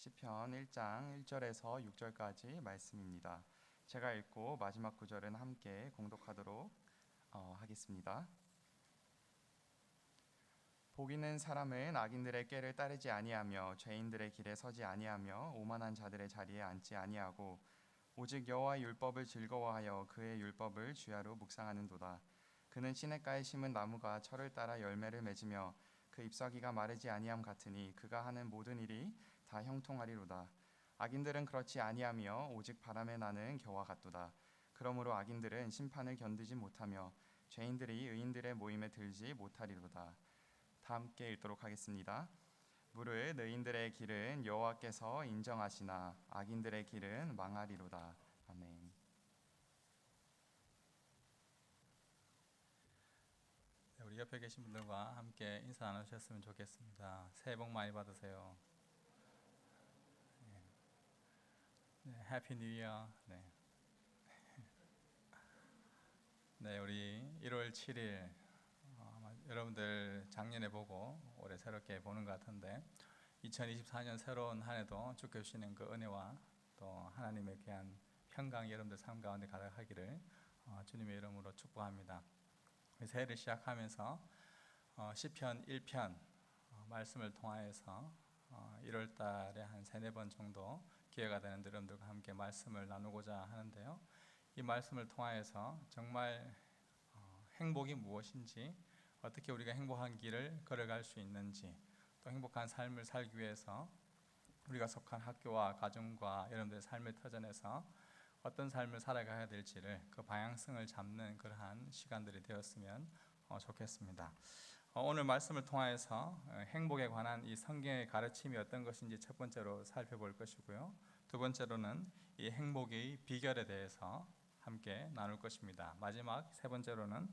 시편 1장 1절에서 6절까지 말씀입니다. 제가 읽고 마지막 구절은 함께 공독하도록 하겠습니다. 복 있는 사람은 악인들의 꾀를 따르지 아니하며 죄인들의 길에 서지 아니하며 오만한 자들의 자리에 앉지 아니하고 오직 여호와의 율법을 즐거워하여 그의 율법을 주야로 묵상하는도다. 그는 시냇가에 심은 나무가 철을 따라 열매를 맺으며 그 잎사귀가 마르지 아니함 같으니 그가 하는 모든 일이 다 형통하리로다. 악인들은 그렇지 아니하며 오직 바람에 나는 겨와 같도다. 그러므로 악인들은 심판을 견디지 못하며 죄인들이 의인들의 모임에 들지 못하리로다. 다 함께 읽도록 하겠습니다. 무릇 의인들의 길은 여호와께서 인정하시나 악인들의 길은 망하리로다. 아멘. 우리 옆에 계신 분들과 함께 인사 나누셨으면 좋겠습니다. 새해 복 많이 받으세요. 해피 뉴 이어. 네, 우리 1월 7일 아마 여러분들 작년에 보고 올해 새롭게 보는 것 같은데 2024년 새로운 한 해도 주께 주시는 그 은혜와 또 하나님의 귀한 평강이 여러분들 삶 가운데 가득하기를 주님의 이름으로 축복합니다. 새해를 시작하면서 시편 1편 말씀을 통하여서 1월 달에 한 3-4번 정도 기회가 되는 여러분들과 함께 말씀을 나누고자 하는데요. 이 말씀을 통하여서 정말 행복이 무엇인지, 어떻게 우리가 행복한 길을 걸어갈 수 있는지, 또 행복한 삶을 살기 위해서 우리가 속한 학교와 가정과 여러분들의 삶의 터전에서 어떤 삶을 살아가야 될지를 그 방향성을 잡는 그러한 시간들이 되었으면 좋겠습니다. 오늘 말씀을 통하여서 행복에 관한 이 성경의 가르침이 어떤 것인지 첫 번째로 살펴볼 것이고요. 두 번째로는 이 행복의 비결에 대해서 함께 나눌 것입니다. 마지막 세 번째로는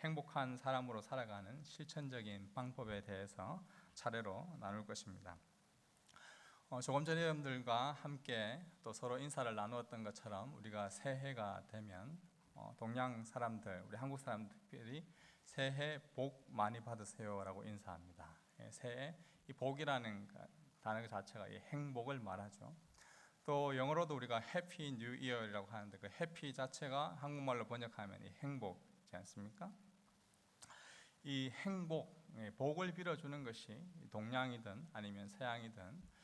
행복한 사람으로 살아가는 실천적인 방법에 대해서 차례로 나눌 것입니다. 조금 전에 여러분들과 함께 또 서로 인사를 나누었던 것처럼 우리가 새해가 되면 동양 사람들, 우리 한국 사람들이 새해 복 많이 받으세요 라고 인사합니다. 새해, 이 복이라는 단어 자체가 이 행복을 말하죠. 또 영어로도 우리가 해피 뉴 이어라고 하는데 그 해피 자체가 한국말로 번역하면 이 행복이지 않습니까? 이 행복, 복을 빌어주는 것이 동양이든 아니면 서양이든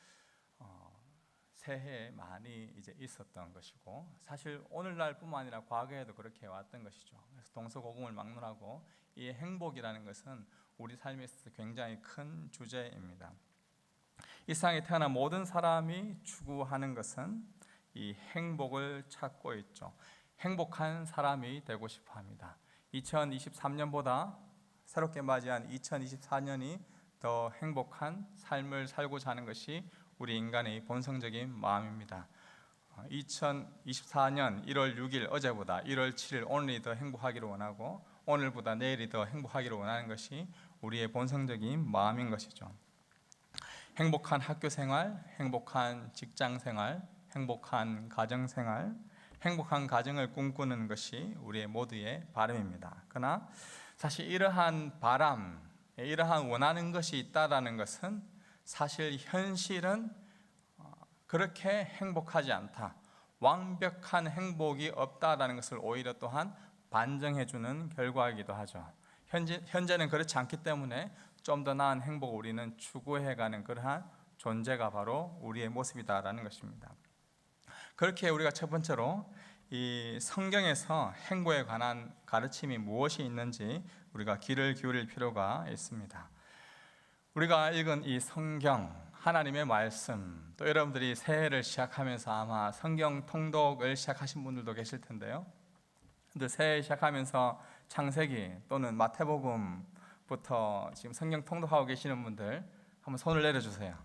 새해에 많이 이제 있었던 것이고, 사실 오늘날뿐만 아니라 과거에도 그렇게 왔던 것이죠. 그래서 동서고금을 막론하고 이 행복이라는 것은 우리 삶에 있어서 굉장히 큰 주제입니다. 이 세상에 태어난 모든 사람이 추구하는 것은 이 행복을 찾고 있죠. 행복한 사람이 되고 싶어 합니다. 2023년보다 새롭게 맞이한 2024년이 더 행복한 삶을 살고자 하는 것이 우리 인간의 본성적인 마음입니다. 2024년 1월 6일 어제보다 1월 7일 오늘이 더 행복하기를 원하고 오늘보다 내일이 더 행복하기를 원하는 것이 우리의 본성적인 마음인 것이죠. 행복한 학교 생활, 행복한 직장 생활, 행복한 가정 생활, 행복한 가정을 꿈꾸는 것이 우리의 모두의 바람입니다. 그러나 사실 이러한 바람, 이러한 원하는 것이 있다라는 것은 사실 현실은 그렇게 행복하지 않다, 완벽한 행복이 없다라는 것을 오히려 또한 반증해주는 결과이기도 하죠. 현재는 그렇지 않기 때문에 좀 더 나은 행복을 우리는 추구해가는 그러한 존재가 바로 우리의 모습이다라는 것입니다. 그렇게 우리가 첫 번째로 이 성경에서 행복에 관한 가르침이 무엇이 있는지 우리가 귀를 기울일 필요가 있습니다. 우리가 읽은 이 성경, 하나님의 말씀, 또 여러분들이 새해를 시작하면서 아마 성경 통독을 시작하신 분들도 계실 텐데요. 근데 새해 시작하면서 창세기 또는 마태복음부터 지금 성경 통독하고 계시는 분들 한번 손을 내려주세요.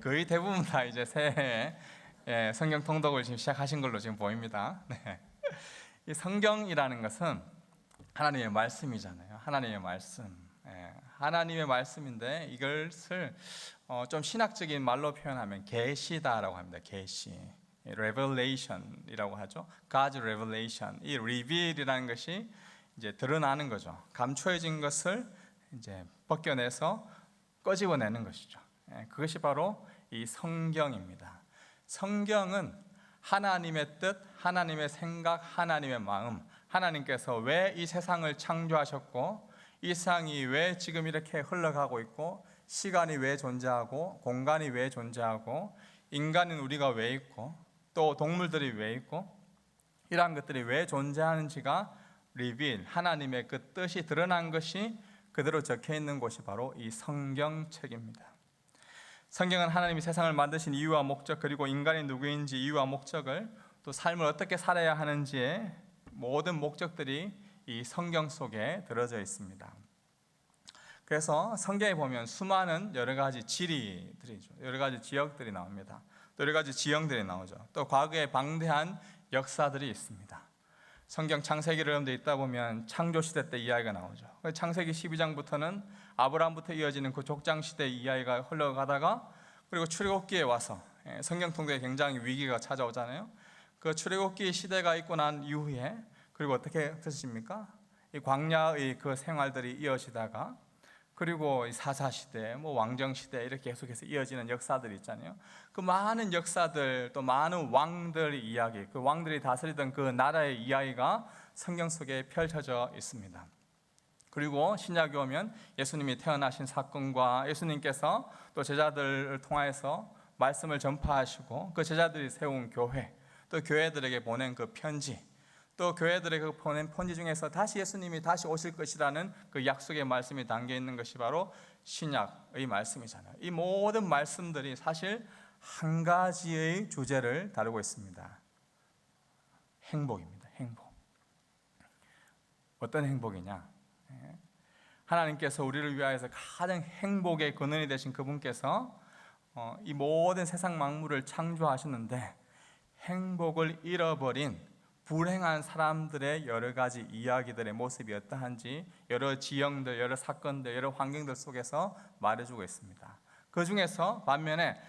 거의 대부분 다 이제 새해에 성경 통독을 지금 시작하신 걸로 지금 보입니다. 네. 이 성경이라는 것은 하나님의 말씀이잖아요. 하나님의 말씀. 하나님의 말씀인데 이것을 좀 신학적인 말로 표현하면 계시다라고 합니다. 계시, revelation이라고 하죠. God's revelation. 이 reveal이라는 것이 이제 드러나는 거죠. 감춰진 것을 이제 벗겨내서 꺼집어내는 것이죠. 그것이 바로 이 성경입니다. 성경은 하나님의 뜻, 하나님의 생각, 하나님의 마음, 하나님께서 왜 이 세상을 창조하셨고 이 세상이 왜 지금 이렇게 흘러가고 있고 시간이 왜 존재하고 공간이 왜 존재하고 인간인 우리가 왜 있고 또 동물들이 왜 있고 이러한 것들이 왜 존재하는지가 리빌, 하나님의 그 뜻이 드러난 것이 그대로 적혀 있는 곳이 바로 이 성경책입니다. 성경은 하나님이 세상을 만드신 이유와 목적, 그리고 인간이 누구인지 이유와 목적을, 또 삶을 어떻게 살아야 하는지의 모든 목적들이 이 성경 속에 들어져 있습니다. 그래서 성경에 보면 수많은 여러 가지 지리들이죠. 여러 가지 지역들이 나옵니다. 또 여러 가지 지형들이 나오죠. 또 과거에 방대한 역사들이 있습니다. 성경 창세기를 여러분들 읽다 보면 창조시대 때 이야기가 나오죠. 창세기 12장부터는 아브라함부터 이어지는 그 족장시대 이야기가 흘러가다가 그리고 출애굽기에 와서 성경 통독에 굉장히 위기가 찾아오잖아요. 그 출애굽기 시대가 있고 난 이후에 그리고 어떻게 되십니까? 이 광야의 그 생활들이 이어지다가 그리고 사사시대, 왕정시대 이렇게 계속해서 이어지는 역사들이 있잖아요. 그 많은 역사들, 또 많은 왕들의 이야기, 그 왕들이 다스리던 그 나라의 이야기가 성경 속에 펼쳐져 있습니다. 그리고 신약에 오면 예수님이 태어나신 사건과 예수님께서 또 제자들을 통해서 말씀을 전파하시고 그 제자들이 세운 교회, 또 교회들에게 보낸 그 편지, 또 교회들에게 보낸 편지 중에서 다시 예수님이 다시 오실 것이라는 그 약속의 말씀이 담겨 있는 것이 바로 신약의 말씀이잖아요. 이 모든 말씀들이 사실 한 가지의 주제를 다루고 있습니다. 행복입니다. 행복. 어떤 행복이냐? 하나님께서 우리를 위하여서 가장 행복의 근원이 되신 그분께서 이 모든 세상 만물을 창조하셨는데 행복을 잃어버린 불행한 사람들의 여러 가지 이야기들의 모습이 어떠한지 여러 지형들, 여러 사건들, 여러 환경들 속에서 말해주고 있습니다. 그 중에서 반면에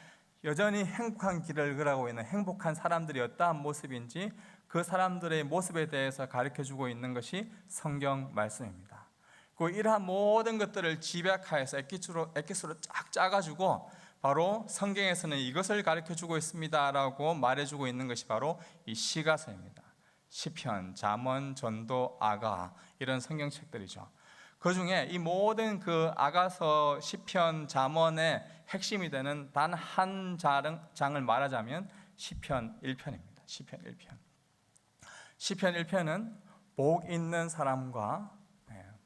여전히 행복한 길을 걸어가고 있는 행복한 사람들이 어떠한 모습인지 그 사람들의 모습에 대해서 가르쳐주고 있는 것이 성경 말씀입니다. 그 이러한 모든 것들을 집약하여서 엑기스로 쫙 짜가지고 바로 성경에서는 이것을 가르쳐주고 있습니다라고 말해주고 있는 것이 바로 이 시가서입니다. 시편, 잠언, 전도, 아가 이런 성경책들이죠. 그 중에 이 모든 그 아가서, 시편, 잠언의 핵심이 되는 단 한 장을 말하자면 시편 1편입니다. 시편 1편. 시편 1편은 복 있는 사람과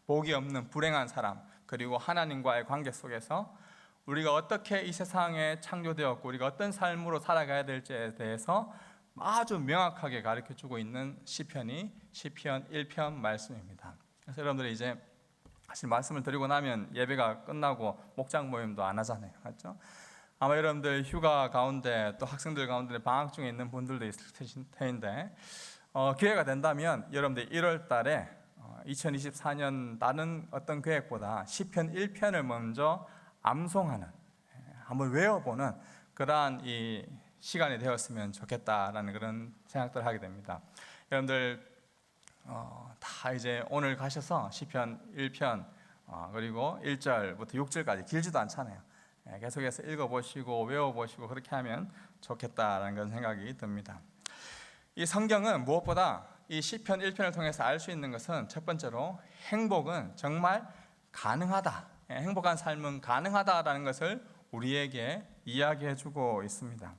복이 없는 불행한 사람, 그리고 하나님과의 관계 속에서 우리가 어떻게 이 세상에 창조되었고 우리가 어떤 삶으로 살아가야 될지에 대해서 아주 명확하게 가르쳐주고 있는 시편이 시편 1편 말씀입니다. 그래서 여러분들이 이제 사실 말씀을 드리고 나면 예배가 끝나고 목장 모임도 안 하잖아요, 맞죠? 아마 여러분들 휴가 가운데 또 학생들 가운데 방학 중에 있는 분들도 있을 텐데 기회가 된다면 여러분들 1월 달에 2024년 다른 어떤 계획보다 시편 1편을 먼저 암송하는, 한번 외워보는 그러한 이 시간이 되었으면 좋겠다라는 그런 생각들을 하게 됩니다. 여러분들 다 이제 오늘 가셔서 시편 1편 그리고 1절부터 6절까지 길지도 않잖아요. 계속해서 읽어보시고 외워보시고 그렇게 하면 좋겠다라는 그런 생각이 듭니다. 이 성경은 무엇보다 이 시편 1편을 통해서 알 수 있는 것은 첫 번째로 행복은 정말 가능하다, 행복한 삶은 가능하다라는 것을 우리에게 이야기해주고 있습니다.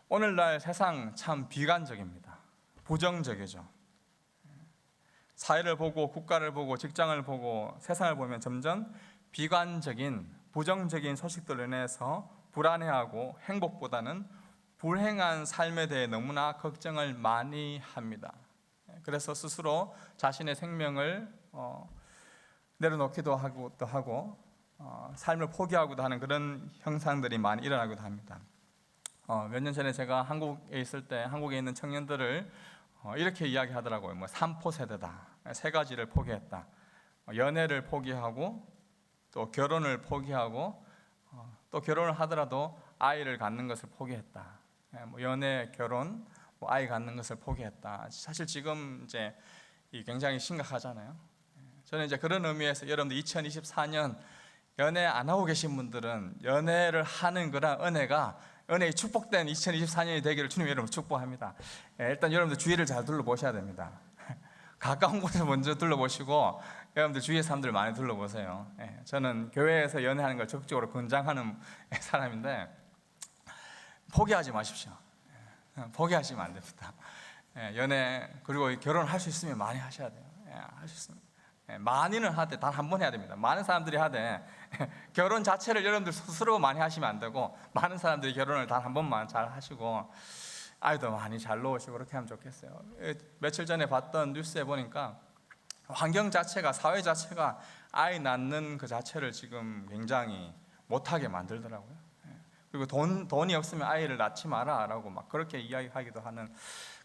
오늘날 세상 참 비관적입니다. 부정적이죠. 사회를 보고 국가를 보고 직장을 보고 세상을 보면 점점 비관적인 부정적인 소식들로 인해서 불안해하고 행복보다는 불행한 삶에 대해 너무나 걱정을 많이 합니다. 그래서 스스로 자신의 생명을 내려놓기도 하고 삶을 포기하기도 하는 그런 현상들이 많이 일어나기도 합니다. 몇 년 전에 제가 한국에 있을 때 한국에 있는 청년들을 이렇게 이야기하더라고요. 3포 세대다. 세 가지를 포기했다. 연애를 포기하고 또 결혼을 포기하고 또 결혼을 하더라도 아이를 갖는 것을 포기했다. 연애, 결혼, 아이 갖는 것을 포기했다. 사실 지금 이제 굉장히 심각하잖아요. 저는 이제 그런 의미에서 여러분들 2024년 연애 안 하고 계신 분들은 연애를 하는 그런 은혜의 축복된 2024년이 되기를 주님 여러분 축복합니다. 일단 여러분들 주위를 잘 둘러보셔야 됩니다. 가까운 곳에 먼저 둘러보시고 여러분들 주위의 사람들 많이 둘러보세요. 저는 교회에서 연애하는 걸 적극적으로 권장하는 사람인데 포기하지 마십시오. 포기하시면 안 됩니다. 연애 그리고 결혼할 수 있으면 많이 하셔야 돼요. 할 수 있으면 많이는 하되 단 한 번 해야 됩니다. 많은 사람들이 하되 결혼 자체를 여러분들 스스로 많이 하시면 안 되고 많은 사람들이 결혼을 단 한 번만 잘 하시고 아이도 많이 잘 놓으시고 그렇게 하면 좋겠어요. 며칠 전에 봤던 뉴스에 보니까 환경 자체가 사회 자체가 아이 낳는 그 자체를 지금 굉장히 못하게 만들더라고요. 그리고 돈이 없으면 아이를 낳지 마라라고 막 그렇게 이야기하기도 하는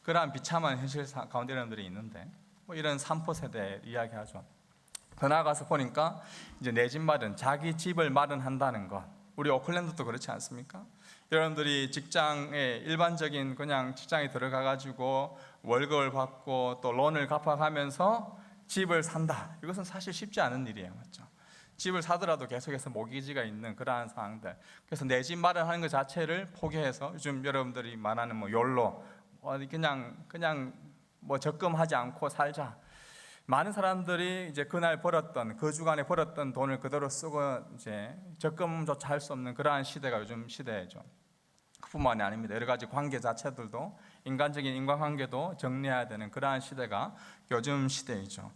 그러한 비참한 현실 가운데 여러분들이 있는데 뭐 이런 3포 세대 이야기하죠. 더 나아가서 보니까 이제 내 집 마련, 자기 집을 마련한다는 것. 우리 오클랜드도 그렇지 않습니까? 여러분들이 직장에 일반적인 그냥 직장에 들어가 가지고 월급을 받고 또 론을 갚아가면서 집을 산다. 이것은 사실 쉽지 않은 일이에요, 맞죠? 집을 사더라도 계속해서 모기지가 있는 그러한 상황들. 그래서 내 집 마련하는 것 자체를 포기해서 요즘 여러분들이 말하는 뭐 욜로, 그냥 뭐 적금하지 않고 살자. 많은 사람들이 이제 그날 벌었던 그 주간에 벌었던 돈을 그대로 쓰고 이제 적금조차 할 수 없는 그러한 시대가 요즘 시대죠. 그뿐만이 아닙니다. 여러 가지 관계 자체들도 인간적인 인간관계도 정리해야 되는 그러한 시대가 요즘 시대이죠.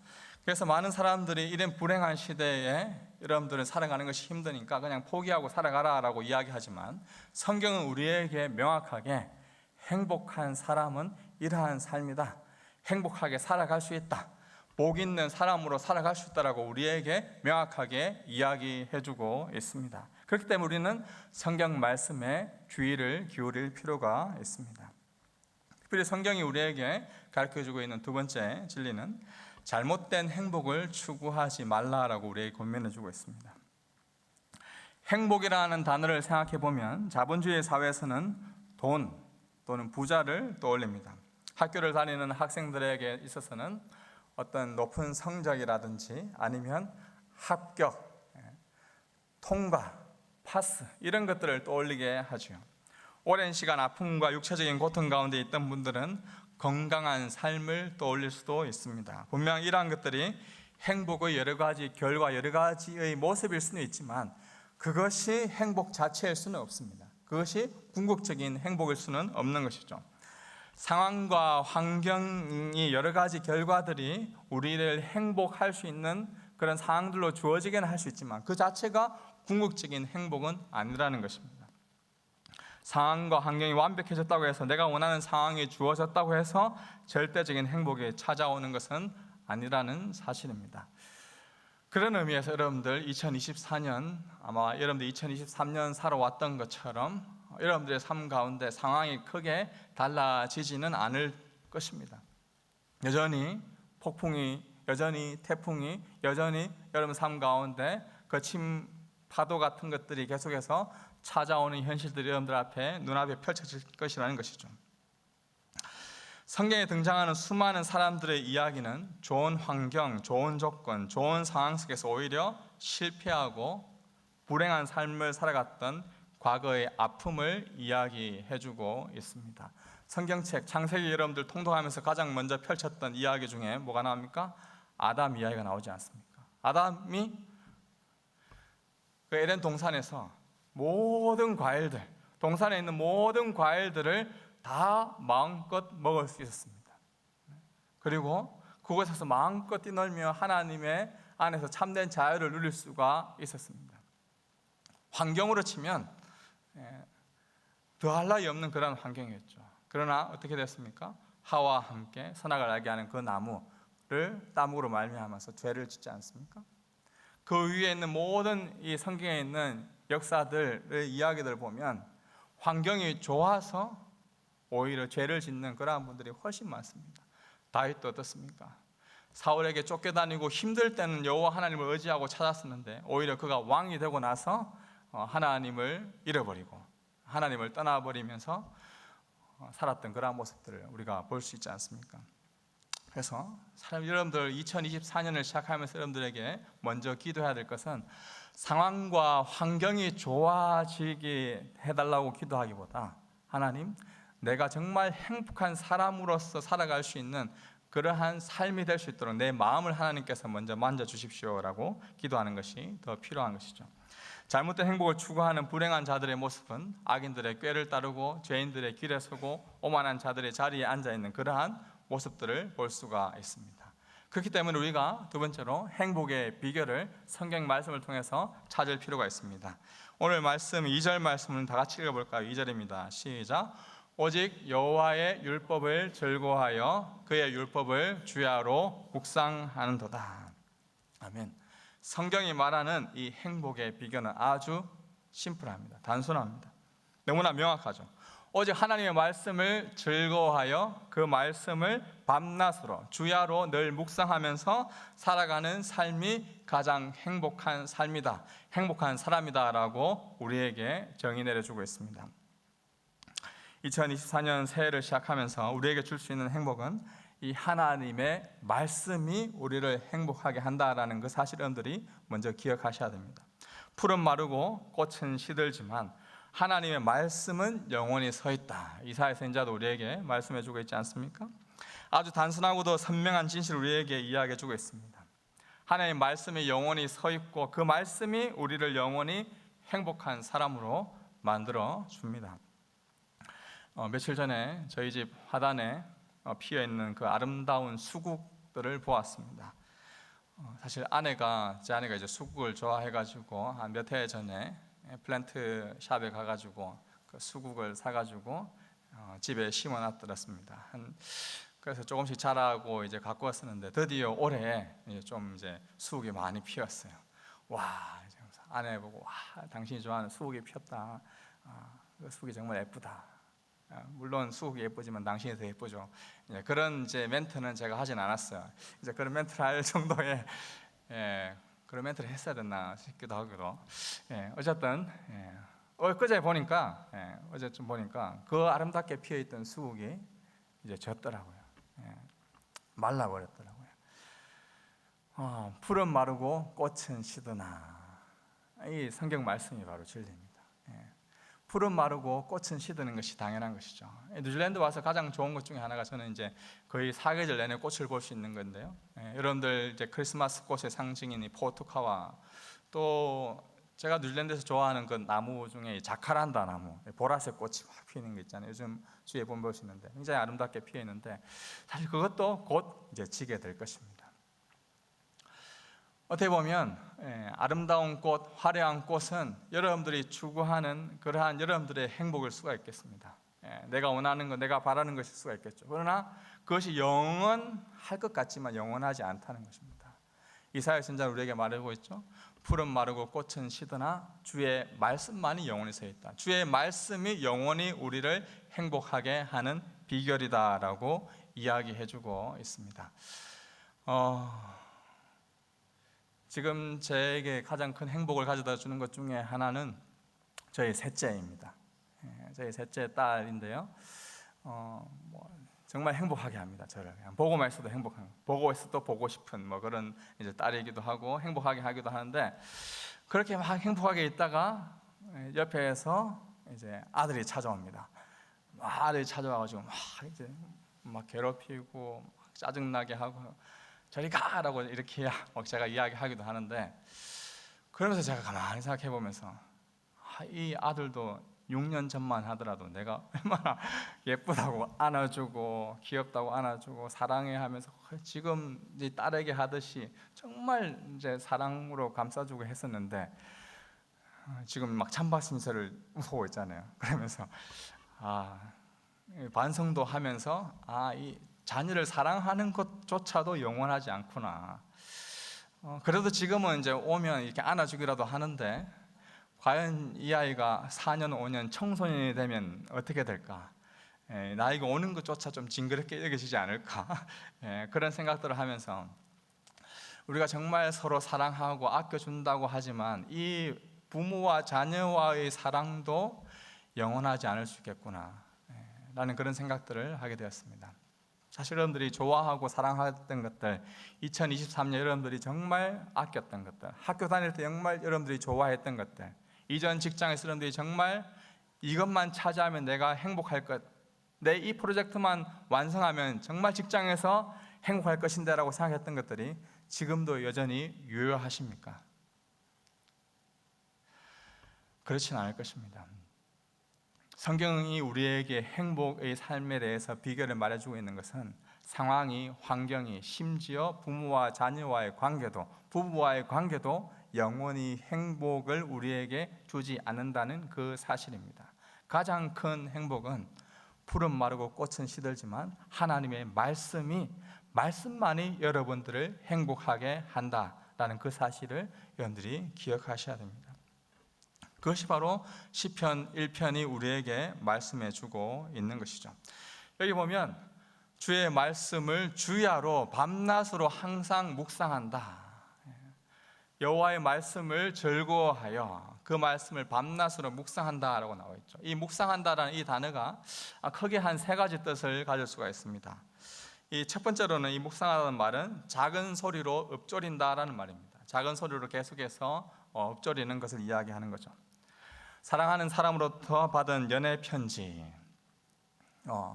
그래서 많은 사람들이 이런 불행한 시대에 여러분들은 살아가는 것이 힘드니까 그냥 포기하고 살아가라라고 이야기하지만 성경은 우리에게 명확하게 행복한 사람은 이러한 삶이다. 행복하게 살아갈 수 있다. 복 있는 사람으로 살아갈 수 있다라고 우리에게 명확하게 이야기해주고 있습니다. 그렇기 때문에 우리는 성경 말씀에 주의를 기울일 필요가 있습니다. 특별히 성경이 우리에게 가르쳐주고 있는 두 번째 진리는 잘못된 행복을 추구하지 말라라고 우리에게 권면해주고 있습니다. 행복이라는 단어를 생각해 보면 자본주의 사회에서는 돈 또는 부자를 떠올립니다. 학교를 다니는 학생들에게 있어서는 어떤 높은 성적이라든지 아니면 합격, 통과, 파스 이런 것들을 떠올리게 하죠. 오랜 시간 아픔과 육체적인 고통 가운데 있던 분들은 건강한 삶을 떠올릴 수도 있습니다. 분명 이러한 것들이 행복의 여러 가지 결과, 여러 가지의 모습일 수는 있지만 그것이 행복 자체일 수는 없습니다. 그것이 궁극적인 행복일 수는 없는 것이죠. 상황과 환경이 여러 가지 결과들이 우리를 행복할 수 있는 그런 상황들로 주어지게는 할 수 있지만 그 자체가 궁극적인 행복은 아니라는 것입니다. 상황과 환경이 완벽해졌다고 해서 내가 원하는 상황이 주어졌다고 해서 절대적인 행복이 찾아오는 것은 아니라는 사실입니다. 그런 의미에서 여러분들 2024년 아마 여러분들 2023년 살아왔던 것처럼 여러분들의 삶 가운데 상황이 크게 달라지지는 않을 것입니다. 여전히 폭풍이, 여전히 태풍이, 여전히 여러분 삶 가운데 거친 파도 같은 것들이 계속해서 찾아오는 현실들이 여러분들 앞에 눈앞에 펼쳐질 것이라는 것이죠. 성경에 등장하는 수많은 사람들의 이야기는 좋은 환경, 좋은 조건, 좋은 상황 속에서 오히려 실패하고 불행한 삶을 살아갔던 과거의 아픔을 이야기해주고 있습니다. 성경책 창세기 여러분들 통독하면서 가장 먼저 펼쳤던 이야기 중에 뭐가 나옵니까? 아담 이야기가 나오지 않습니까? 아담이 그 에덴 동산에서 모든 과일들, 동산에 있는 모든 과일들을 다 마음껏 먹을 수 있었습니다. 그리고 그곳에서 마음껏 뛰놀며 하나님의 안에서 참된 자유를 누릴 수가 있었습니다. 환경으로 치면 더할 나위 없는 그런 환경이었죠. 그러나 어떻게 됐습니까? 하와와 함께 선악을 알게 하는 그 나무를 따먹으로 말미암아서 죄를 짓지 않습니까? 그 위에 있는 모든 이 성경에 있는 역사들의 이야기들을 보면 환경이 좋아서 오히려 죄를 짓는 그러한 분들이 훨씬 많습니다. 다윗도 어떻습니까? 사울에게 쫓겨다니고 힘들 때는 여호와 하나님을 의지하고 찾았었는데 오히려 그가 왕이 되고 나서 하나님을 잃어버리고 하나님을 떠나버리면서 살았던 그러한 모습들을 우리가 볼 수 있지 않습니까? 그래서 여러분들 2024년을 시작하면서 여러분들에게 먼저 기도해야 될 것은 상황과 환경이 좋아지게 해달라고 기도하기보다 하나님, 내가 정말 행복한 사람으로서 살아갈 수 있는 그러한 삶이 될 수 있도록 내 마음을 하나님께서 먼저 만져주십시오라고 기도하는 것이 더 필요한 것이죠. 잘못된 행복을 추구하는 불행한 자들의 모습은 악인들의 꾀를 따르고 죄인들의 길에 서고 오만한 자들의 자리에 앉아있는 그러한 모습들을 볼 수가 있습니다. 그렇기 때문에 우리가 두 번째로 행복의 비결을 성경 말씀을 통해서 찾을 필요가 있습니다. 오늘 말씀 2절 말씀은 다 같이 읽어볼까요? 2절입니다. 시작. 오직 여호와의 율법을 즐거워하여 그의 율법을 주야로 묵상하는도다. 아멘. 성경이 말하는 이 행복의 비결은 아주 심플합니다. 단순합니다. 너무나 명확하죠. 오직 하나님의 말씀을 즐거워하여 그 말씀을 밤낮으로 주야로 늘 묵상하면서 살아가는 삶이 가장 행복한 삶이다, 행복한 사람이다라고 우리에게 정의 내려주고 있습니다. 2024년 새해를 시작하면서 우리에게 줄 수 있는 행복은 이 하나님의 말씀이 우리를 행복하게 한다라는 그 사실 여러분들이 먼저 기억하셔야 됩니다. 풀은 마르고 꽃은 시들지만 하나님의 말씀은 영원히 서 있다. 이사야 선지자도 우리에게 말씀해 주고 있지 않습니까? 아주 단순하고도 선명한 진실을 우리에게 이야기해 주고 있습니다. 하나님의 말씀이 영원히 서 있고 그 말씀이 우리를 영원히 행복한 사람으로 만들어 줍니다. 며칠 전에 저희 집 화단에 피어 있는 그 아름다운 수국들을 보았습니다. 사실 제 아내가 이제 수국을 좋아해가지고 한 몇 해 전에 플랜트 샵에 가가지고 그 수국을 사가지고 집에 심어놨더랬습니다. 그래서 조금씩 자라고 이제 갖고 왔었는데 드디어 올해 좀 이제 수국이 많이 피었어요. 와, 아내 보고 와, 당신이 좋아하는 수국이 피었다. 그 수국이 정말 예쁘다. 물론 수국이 예쁘지만 당신이 더 예쁘죠. 그런 이제 멘트는 제가 하진 않았어요. 이제 그런 멘트를 할 정도의 그런 멘트를 했어야 됐나 싶기도 하고요. 어쨌든 어제 좀 보니까 그 아름답게 피어있던 수국이 이제 졌더라고요. 말라버렸더라고요. 풀은 마르고 꽃은 시드나. 이 성경 말씀이 바로 진리입니다. 풀은 마르고 꽃은 시드는 것이 당연한 것이죠. 뉴질랜드 와서 가장 좋은 것 중에 하나가 저는 이제 거의 사계절 내내 꽃을 볼 수 있는 건데요. 여러분들 이제 크리스마스 꽃의 상징인 이 포토카와 또 제가 뉴질랜드에서 좋아하는 그 나무 중에 자카란다 나무, 보라색 꽃이 막 피는 거 있잖아요. 요즘 주위에 보면 볼 수 있는데 굉장히 아름답게 피어 있는데 사실 그것도 곧 이제 지게 될 것입니다. 어떻게 보면 아름다운 꽃, 화려한 꽃은 여러분들이 추구하는 그러한 여러분들의 행복일 수가 있겠습니다. 내가 원하는 것, 내가 바라는 것일 수가 있겠죠. 그러나 그것이 영원할 것 같지만 영원하지 않다는 것입니다. 이사야 선지자는 우리에게 말하고 있죠. 풀은 마르고 꽃은 시드나 주의 말씀만이 영원히 서 있다. 주의 말씀이 영원히 우리를 행복하게 하는 비결이다라고 이야기해주고 있습니다. 지금 제게 가장 큰 행복을 가져다 주는 것 중에 하나는 저희 셋째입니다. 저희 셋째 딸인데요. 정말 행복하게 합니다. 저를 그냥 보고만 있어도 행복한, 보고 있어도 보고 싶은 그런 이제 딸이기도 하고 행복하게 하기도 하는데 그렇게 막 행복하게 있다가 옆에서 이제 아들이 찾아옵니다. 아들이 찾아와가지고 막 괴롭히고 막 짜증나게 하고. 저리 가라고 이렇게 제가 이야기하기도 하는데 그러면서 제가 가만히 생각해 보면서 이 아들도 6년 전만 하더라도 내가 얼마나 예쁘다고 안아주고 귀엽다고 안아주고 사랑해 하면서 지금 이 딸에게 하듯이 정말 이제 사랑으로 감싸주고 했었는데 지금 막 찬바심서를 보고 있잖아요. 그러면서 반성도 하면서 이 자녀를 사랑하는 것조차도 영원하지 않구나. 그래도 지금은 이제 오면 이렇게 안아주기라도 하는데 과연 이 아이가 4년, 5년 청소년이 되면 어떻게 될까? 나이가 오는 것조차 좀 징그럽게 여겨지지 않을까? 그런 생각들을 하면서 우리가 정말 서로 사랑하고 아껴준다고 하지만 이 부모와 자녀와의 사랑도 영원하지 않을 수 있겠구나 라는 그런 생각들을 하게 되었습니다. 사실 여러분들이 좋아하고 사랑했던 것들, 2023년 여러분들이 정말 아꼈던 것들, 학교 다닐 때 정말 여러분들이 좋아했던 것들, 이전 직장에서 여러분들이 정말 이것만 차지하면 내가 행복할 것, 내 이 프로젝트만 완성하면 정말 직장에서 행복할 것인데 라고 생각했던 것들이 지금도 여전히 유효하십니까? 그렇지는 않을 것입니다. 성경이 우리에게 행복의 삶에 대해서 비결을 말해주고 있는 것은 상황이, 환경이, 심지어 부모와 자녀와의 관계도, 부부와의 관계도 영원히 행복을 우리에게 주지 않는다는 그 사실입니다. 가장 큰 행복은 푸른 마르고 꽃은 시들지만 하나님의 말씀만이 여러분들을 행복하게 한다라는 그 사실을 여러분들이 기억하셔야 됩니다. 그것이 바로 시편 1편이 우리에게 말씀해 주고 있는 것이죠. 여기 보면 주의 말씀을 주야로 밤낮으로 항상 묵상한다. 여호와의 말씀을 즐거워하여 그 말씀을 밤낮으로 묵상한다라고 나와 있죠. 이 묵상한다라는 이 단어가 크게 한 세 가지 뜻을 가질 수가 있습니다. 이 첫 번째로는 이 묵상하다는 말은 작은 소리로 읊조린다라는 말입니다. 작은 소리로 계속해서 읊조리는 것을 이야기하는 거죠. 사랑하는 사람으로부터 받은 연애 편지,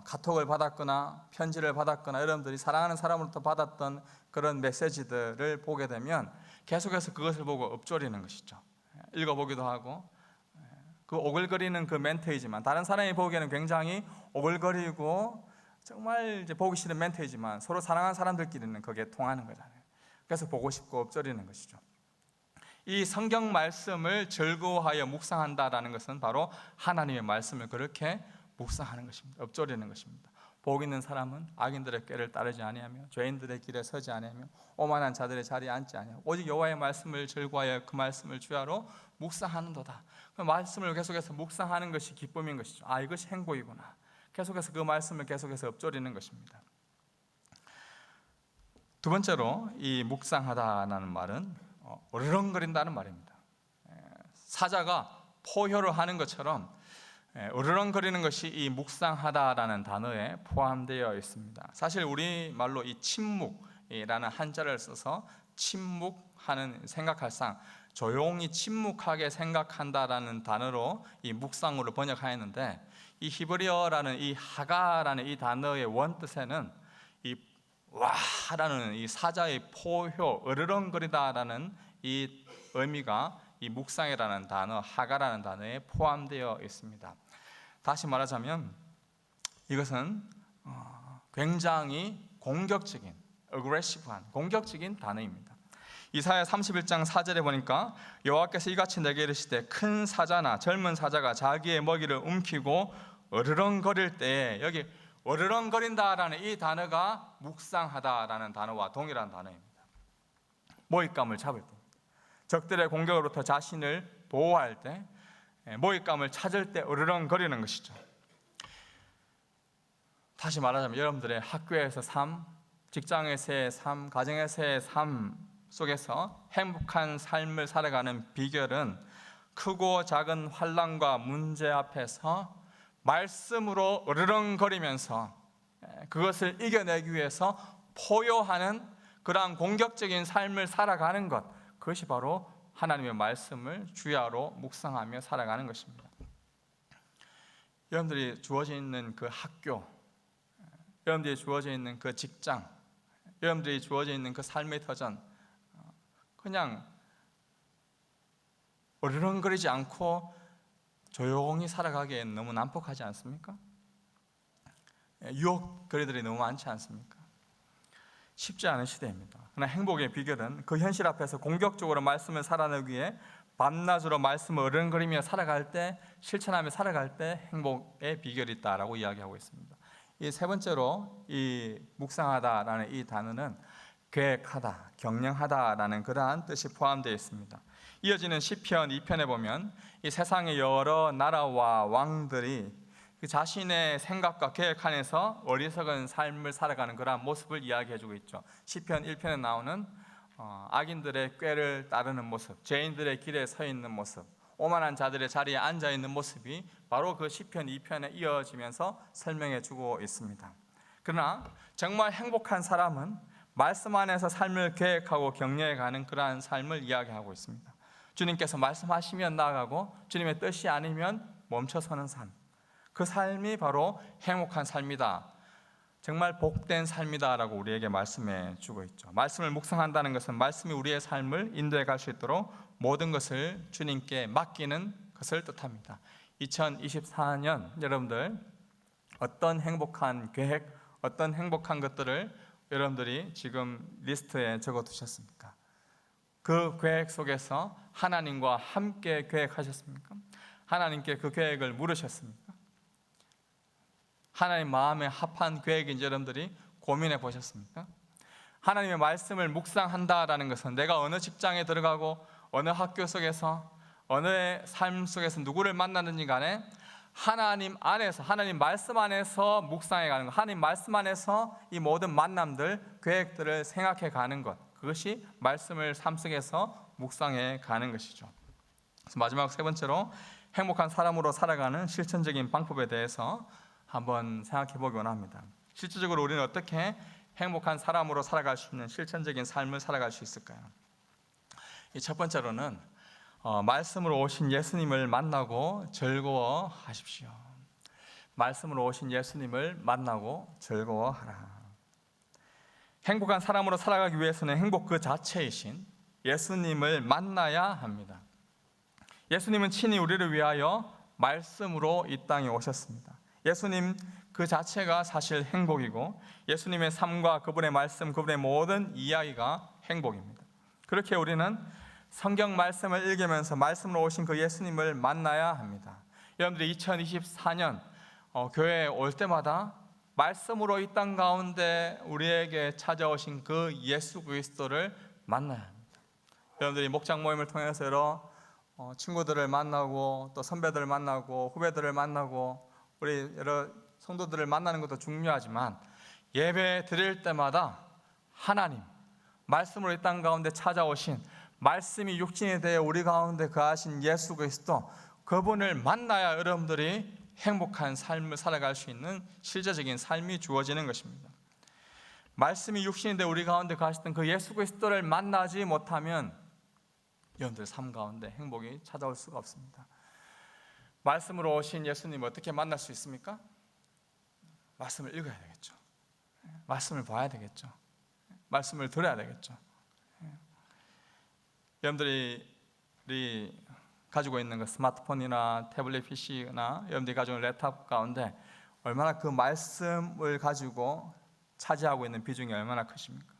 카톡을 받았거나 편지를 받았거나 여러분들이 사랑하는 사람으로부터 받았던 그런 메시지들을 보게 되면 계속해서 그것을 보고 읊조리는 것이죠. 읽어보기도 하고, 그 오글거리는 그 멘트이지만 다른 사람이 보기에는 굉장히 오글거리고 정말 이제 보기 싫은 멘트이지만 서로 사랑하는 사람들끼리는 그게 통하는 거잖아요. 그래서 보고 싶고 읊조리는 것이죠. 이 성경 말씀을 즐거워하여 묵상한다라는 것은 바로 하나님의 말씀을 그렇게 묵상하는 것입니다. 읊조리는 것입니다. 복 있는 사람은 악인들의 꾀를 따르지 아니하며 죄인들의 길에 서지 아니하며 오만한 자들의 자리에 앉지 아니하고 오직 여호와의 말씀을 즐거워하여 그 말씀을 주야로 묵상하는도다. 그 말씀을 계속해서 묵상하는 것이 기쁨인 것이죠. 이것이 행복이구나. 계속해서 그 말씀을 계속해서 읊조리는 것입니다. 두 번째로 이 묵상하다라는 말은 으르렁거린다는 말입니다. 사자가 포효를 하는 것처럼 으르렁거리는 것이 이 묵상하다라는 단어에 포함되어 있습니다. 사실 우리말로 이 침묵이라는 한자를 써서 침묵하는 생각할상, 조용히 침묵하게 생각한다라는 단어로 이 묵상으로 번역하였는데, 이 히브리어라는 이 하가라는 이 단어의 원뜻에는 이 와라는 이 사자의 포효, 으르렁거리다라는 이 의미가 이 묵상이라는 단어, 하가라는 단어에 포함되어 있습니다. 다시 말하자면 이것은 굉장히 공격적인, aggressive한 공격적인 단어입니다. 이사야 31장 4절에 보니까 여호와께서 이같이 내게 이르시되 큰 사자나 젊은 사자가 자기의 먹이를 움키고 으르렁거릴 때에, 여기 으르렁거린다라는 이 단어가 묵상하다라는 단어와 동일한 단어입니다. 먹잇감을 잡을 때, 적들의 공격으로부터 자신을 보호할 때, 먹잇감을 찾을 때 으르렁거리는 것이죠. 다시 말하자면 여러분들의 학교에서 삶, 직장에서의 삶, 가정에서의 삶 속에서 행복한 삶을 살아가는 비결은 크고 작은 환난과 문제 앞에서 말씀으로 으르렁거리면서 그것을 이겨내기 위해서 포효하는 그러한 공격적인 삶을 살아가는 것, 그것이 바로 하나님의 말씀을 주야로 묵상하며 살아가는 것입니다. 여러분들이 주어져 있는 그 학교, 여러분들이 주어져 있는 그 직장, 여러분들이 주어져 있는 그 삶의 터전, 그냥 으르렁거리지 않고 조용히 살아가기엔 너무 난폭하지 않습니까? 유혹거리들이 너무 많지 않습니까? 쉽지 않은 시대입니다. 그러나 행복의 비결은 그 현실 앞에서 공격적으로 말씀을 살아내기 위해 밤낮으로 말씀을 으르렁거리며 살아갈 때, 실천하며 살아갈 때 행복의 비결이 있다라고 이야기하고 있습니다. 이 세 번째로 이 묵상하다라는 이 단어는 계획하다, 경영하다라는 그러한 뜻이 포함되어 있습니다. 이어지는 시편 2편에 보면 이 세상의 여러 나라와 왕들이 그 자신의 생각과 계획 안에서 어리석은 삶을 살아가는 그러한 모습을 이야기해주고 있죠. 시편 1편에 나오는 악인들의 꾀를 따르는 모습, 죄인들의 길에 서 있는 모습, 오만한 자들의 자리에 앉아 있는 모습이 바로 그 시편 2편에 이어지면서 설명해주고 있습니다. 그러나 정말 행복한 사람은 말씀 안에서 삶을 계획하고 격려해가는 그러한 삶을 이야기하고 있습니다. 주님께서 말씀하시면 나아가고 주님의 뜻이 아니면 멈춰서는 삶, 그 삶이 바로 행복한 삶이다, 정말 복된 삶이다라고 우리에게 말씀해 주고 있죠. 말씀을 묵상한다는 것은 말씀이 우리의 삶을 인도해 갈 수 있도록 모든 것을 주님께 맡기는 것을 뜻합니다. 2024년 여러분들 어떤 행복한 계획, 어떤 행복한 것들을 여러분들이 지금 리스트에 적어 두셨습니까? 그 계획 속에서 하나님과 함께 계획하셨습니까? 하나님께 그 계획을 물으셨습니까? 하나님 마음에 합한 계획인지 여러분들이 고민해 보셨습니까? 하나님의 말씀을 묵상한다라는 것은 내가 어느 직장에 들어가고 어느 학교 속에서 어느 삶 속에서 누구를 만나든지 간에 하나님 안에서, 하나님 말씀 안에서 묵상해 가는 것, 하나님 말씀 안에서 이 모든 만남들, 계획들을 생각해 가는 것, 그것이 말씀을 삶 속에서 묵상해 가는 것이죠. 그래서 마지막 세 번째로 행복한 사람으로 살아가는 실천적인 방법에 대해서 한번 생각해 보기 원합니다. 실질적으로 우리는 어떻게 행복한 사람으로 살아갈 수 있는 실천적인 삶을 살아갈 수 있을까요? 이 첫 번째로는 말씀으로 오신 예수님을 만나고 즐거워하십시오. 말씀으로 오신 예수님을 만나고 즐거워하라. 행복한 사람으로 살아가기 위해서는 행복 그 자체이신 예수님을 만나야 합니다. 예수님은 친히 우리를 위하여 말씀으로 이 땅에 오셨습니다. 예수님 그 자체가 사실 행복이고 예수님의 삶과 그분의 말씀, 그분의 모든 이야기가 행복입니다. 그렇게 우리는 성경 말씀을 읽으면서 말씀으로 오신 그 예수님을 만나야 합니다. 여러분들이 2024년 교회에 올 때마다 말씀으로 이 땅 가운데 우리에게 찾아오신 그 예수 그리스도를 만나야 합니다. 여러분들이 목장 모임을 통해서 여러 친구들을 만나고 또 선배들을 만나고 후배들을 만나고 우리 여러 성도들을 만나는 것도 중요하지만 예배 드릴 때마다 하나님 말씀으로 이 땅 가운데 찾아오신 말씀이 육신이 되어 우리 가운데 거하신 예수 그리스도, 그분을 만나야 여러분들이 행복한 삶을 살아갈 수 있는 실제적인 삶이 주어지는 것입니다. 말씀이 육신이 되어 우리 가운데 거하셨던 그 예수 그리스도를 만나지 못하면 여러분들 삶 가운데 행복이 찾아올 수가 없습니다. 말씀으로 오신 예수님 어떻게 만날 수 있습니까? 말씀을 읽어야 되겠죠. 말씀을 봐야 되겠죠. 말씀을 들어야 되겠죠. 여러분들이 가지고 있는 그 스마트폰이나 태블릿 PC나 여러분들이 가지고 있는 랩탑 가운데 얼마나 그 말씀을 가지고 차지하고 있는 비중이 얼마나 크십니까?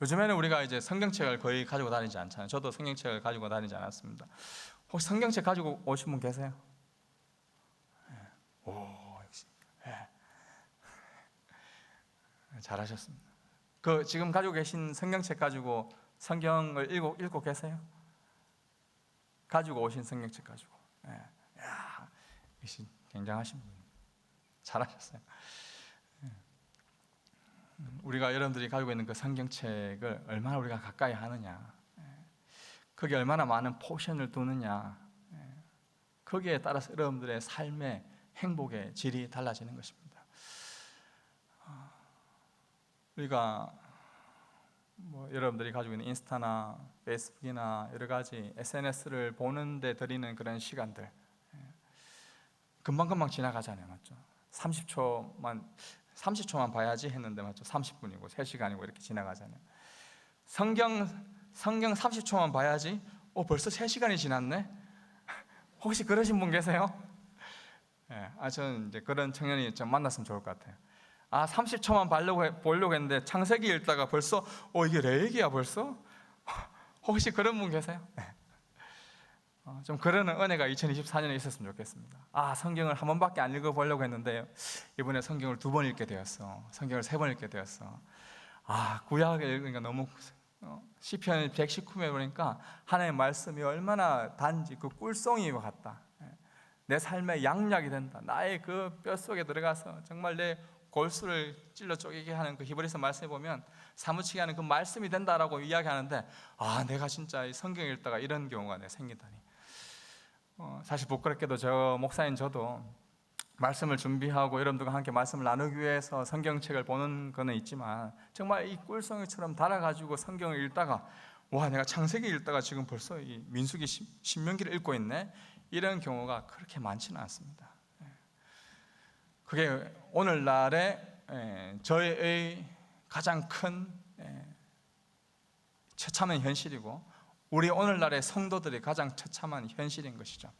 요즘에는 우리가 이제 성경책을 거의 가지고 다니지 않잖아요. 저도 성경책을 가지고 다니지 않았습니다. 혹시 성경책 가지고 오신 분 계세요? 오, 역시. 잘하셨습니다. 그 지금 가지고 계신 성경책 가지고 성경을 읽고 계세요? 가지고 오신 성경책 가지고. 야, 역시 굉장하신 분. 잘하셨어요. 우리가 여러분들이 가지고 있는 그 성경책을 얼마나 우리가 가까이 하느냐, 거기에 얼마나 많은 포션을 두느냐, 거기에 따라서 여러분들의 삶의 행복의 질이 달라지는 것입니다. 우리가 여러분들이 가지고 있는 인스타나 페이스북이나 여러 가지 SNS를 보는데 들이는 그런 시간들 금방금방 지나가잖아요, 맞죠? 30초만 봐야지 했는데 맞죠? 30분이고 3시간이고 이렇게 지나가잖아요. 성경 30초만 봐야지 벌써 3시간이 지났네? 혹시 그러신 분 계세요? 저는 이제 그런 청년이 좀 만났으면 좋을 것 같아요. 30초만 보려고 했는데 창세기 읽다가 벌써 이게 레위기야 벌써? 혹시 그런 분 계세요? 좀 그런 은혜가 2024년에 있었으면 좋겠습니다. 성경을 한 번밖에 안 읽어보려고 했는데 이번에 성경을 2번 읽게 되었어. 성경을 3번 읽게 되었어. 구약을 읽으니까 너무 시편 119에 보니까 하나님의 말씀이 얼마나 단지 그 꿀송이와 같다. 내 삶의 양약이 된다. 나의 그 뼛속에 들어가서 정말 내 골수를 찔러 쪼개게 하는 그 히브리서 말씀에 보면 사무치게 하는 그 말씀이 된다라고 이야기하는데 내가 진짜 이 성경 읽다가 이런 경우가 생기다니. 사실 부끄럽게도 저 목사인 저도 말씀을 준비하고 여러분들과 함께 말씀을 나누기 위해서 성경책을 보는 거는 있지만 정말 이 꿀송이처럼 달아가지고 성경을 읽다가 와, 내가 창세기 읽다가 지금 벌써 이 민수기 신명기를 읽고 있네, 이런 경우가 그렇게 많지는 않습니다. 그게 오늘날의 저의 가장 큰 처참한 현실이고 우리 오늘날의 성도들이 가장 처참한 현실인 것이죠.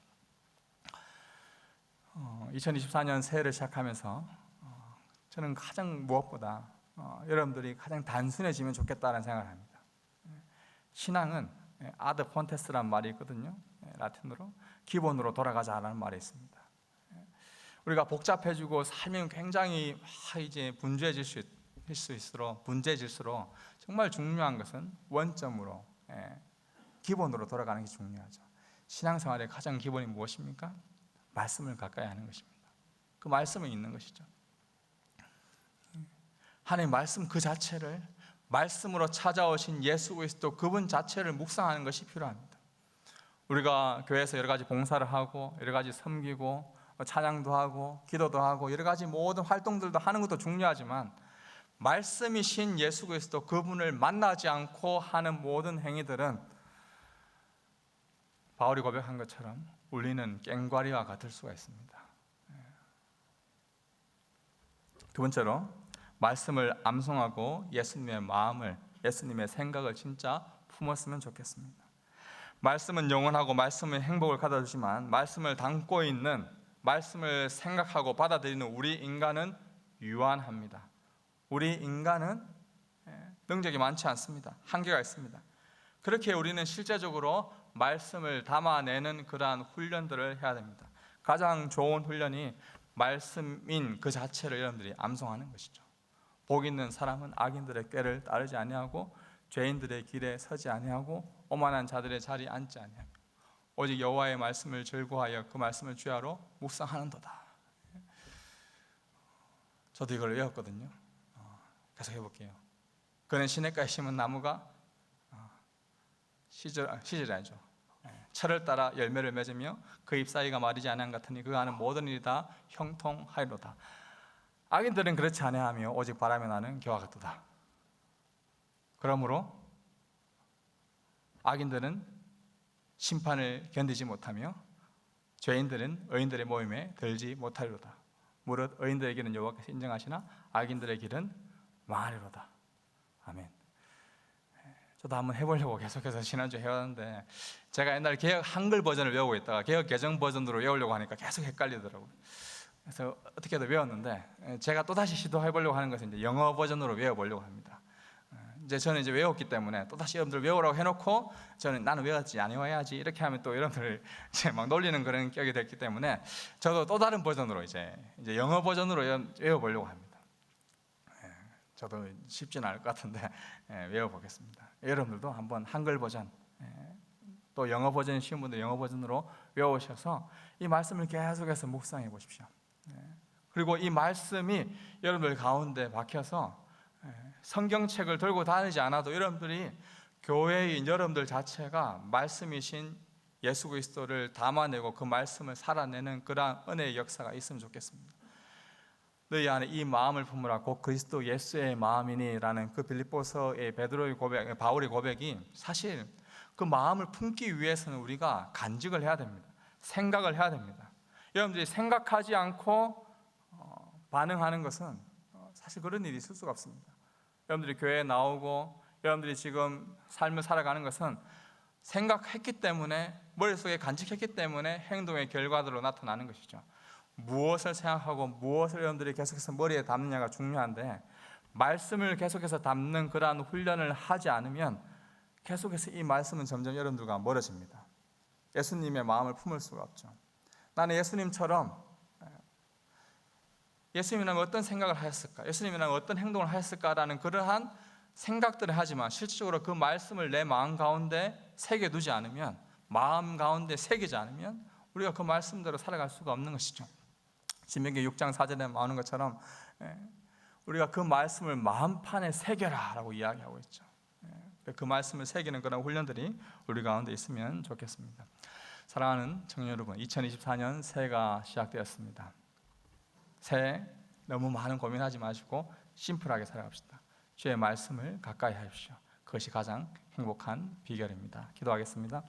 2024년 새해를 시작하면서 저는 가장 무엇보다 여러분들이 가장 단순해지면 좋겠다는 생각을 합니다. 신앙은 아드 폰테스라는 말이 있거든요. 라틴어로 기본으로 돌아가자라는 말이 있습니다. 우리가 복잡해지고 삶이 굉장히 이제 분주해질수록 정말 중요한 것은 원점으로, 기본으로 돌아가는 게 중요하죠. 신앙생활의 가장 기본이 무엇입니까? 말씀을 가까이 하는 것입니다. 그 말씀은 있는 것이죠. 하나님 말씀 그 자체를, 말씀으로 찾아오신 예수 그리스도 그분 자체를 묵상하는 것이 필요합니다. 우리가 교회에서 여러 가지 봉사를 하고 여러 가지 섬기고 찬양도 하고 기도도 하고 여러 가지 모든 활동들도 하는 것도 중요하지만 말씀이신 예수 그리스도 그분을 만나지 않고 하는 모든 행위들은 바울이 고백한 것처럼 울리는 꽹과리와 같을 수가 있습니다. 두 번째로 말씀을 암송하고 예수님의 마음을, 예수님의 생각을 진짜 품었으면 좋겠습니다. 말씀은 영원하고 말씀은 행복을 가져다 주지만 말씀을 담고 있는, 말씀을 생각하고 받아들이는 우리 인간은 유한합니다. 우리 인간은 능력이 많지 않습니다. 한계가 있습니다. 그렇게 우리는 실제적으로 말씀을 담아내는 그러한 훈련들을 해야 됩니다. 가장 좋은 훈련이 말씀인 그 자체를 여러분들이 암송하는 것이죠. 복 있는 사람은 악인들의 꾀를 따르지 아니하고 죄인들의 길에 서지 아니하고 오만한 자들의 자리에 앉지 아니하며 오직 여호와의 말씀을 즐거워하여 그 말씀을 주야로 묵상하는도다. 저도 이걸 외웠거든요. 계속 해볼게요. 그는 시냇가에 심은 나무가 시절이 아니죠. 철을 따라 열매를 맺으며 그 잎사이가 마르지 아니한 같으니 그 하는 모든 일이 다 형통하리로다. 악인들은 그렇지 아니하며 오직 바람에 나는 겨와 같도다. 그러므로 악인들은 심판을 견디지 못하며 죄인들은 의인들의 모임에 들지 못하리로다. 무릇 의인들의 길은 여호와께서 인정하시나 악인들의 길은 망하리로다. 아멘. 저도 한번 해보려고 계속해서 지난주에 해왔는데 제가 옛날에 개역 한글 버전을 외우고 있다가 개역 개정 버전으로 외우려고 하니까 계속 헷갈리더라고요. 그래서 어떻게든 외웠는데 제가 또다시 시도해보려고 하는 것은 이제 영어 버전으로 외워보려고 합니다. 저는 이제 외웠기 때문에 또다시 여러분들 외우라고 해놓고 저는 나는 외웠지 안 외워야지 이렇게 하면 또 여러분들 이제 막 놀리는 그런 격이 됐기 때문에 저도 또 다른 버전으로 이제 영어 버전으로 외워보려고 합니다. 저도 쉽지는 않을 것 같은데 외워보겠습니다. 여러분들도 한번 한글 버전, 또 영어 버전이 쉬운 분들 영어 버전으로 외우셔서 이 말씀을 계속해서 묵상해 보십시오. 그리고 이 말씀이 여러분들 가운데 박혀서 성경책을 들고 다니지 않아도 여러분들이 교회인 여러분들 자체가 말씀이신 예수 그리스도를 담아내고 그 말씀을 살아내는 그러한 은혜의 역사가 있으면 좋겠습니다. 너희 안에 이 마음을 품으라 곧 그리스도 예수의 마음이니라는 그 빌립보서의 베드로의 고백, 바울의 고백이 사실 그 마음을 품기 위해서는 우리가 간직을 해야 됩니다. 생각을 해야 됩니다. 여러분들이 생각하지 않고 반응하는 것은 사실 그런 일이 있을 수가 없습니다. 여러분들이 교회에 나오고 여러분들이 지금 삶을 살아가는 것은 생각했기 때문에, 머릿속에 간직했기 때문에 행동의 결과들로 나타나는 것이죠. 무엇을 생각하고 무엇을 여러분들이 계속해서 머리에 담느냐가 중요한데 말씀을 계속해서 담는 그러한 훈련을 하지 않으면 계속해서 이 말씀은 점점 여러분들과 멀어집니다. 예수님의 마음을 품을 수가 없죠. 나는 예수님처럼 예수님이라면 어떤 생각을 하였을까? 예수님이라면 어떤 행동을 하였을까라는 그러한 생각들을 하지만 실질적으로 그 말씀을 내 마음 가운데 새겨두지 않으면, 마음 가운데 새기지 않으면 우리가 그 말씀대로 살아갈 수가 없는 것이죠. 신명기 6장 4절에 나오는 것처럼 우리가 그 말씀을 마음판에 새겨라 라고 이야기하고 있죠. 그 말씀을 새기는 그런 훈련들이 우리 가운데 있으면 좋겠습니다. 사랑하는 청년 여러분, 2024년 새해가 시작되었습니다. 새해 너무 많은 고민하지 마시고 심플하게 살아갑시다. 주의 말씀을 가까이 하십시오. 그것이 가장 행복한 비결입니다. 기도하겠습니다.